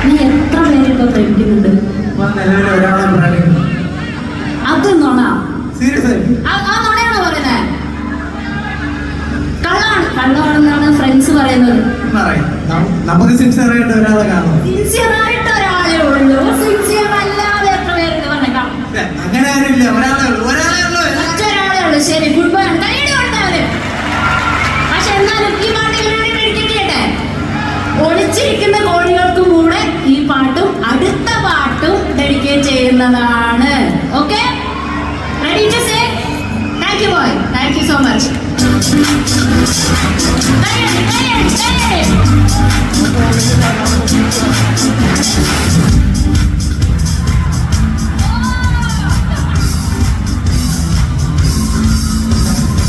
നീ എത്ര പേരിപ്പോ പ്രേമിക്കുന്നുണ്ട്? അത് നോണാ? നോണയാണോ പറയുന്നത്? കള്ളാണെന്നാണ് ഫ്രണ്ട്സ് പറയുന്നത്. നമുക്ക് സിൻസിയർ ആയിട്ട് ഒരാളെ കാണും. സിൻസിയർ ആയിട്ട് ഒരാളെ ഉള്ളൂ. സിൻസിയർ അല്ലാതെ എത്ര പേർക്ക് പറഞ്ഞേക്കാം? അങ്ങനെ ആരുമില്ല, ഒരാളേ ഉള്ളൂ. ശരി, ഗുഡ് ബൈ. കൈയ്യടി കൊടുത്തവര്. പക്ഷെ എന്നാലും ഈ പാട്ട് കേട്ടെ, ഒളിച്ചിരിക്കുന്ന കോഴികൾക്കും കൂടെ ഈ പാട്ടും അടുത്ത പാട്ടും ഡെഡിക്കേറ്റ് ചെയ്യുന്നതാണ്. Okay, ready to say thank you boy, thank you so much. കൈയ്യടി.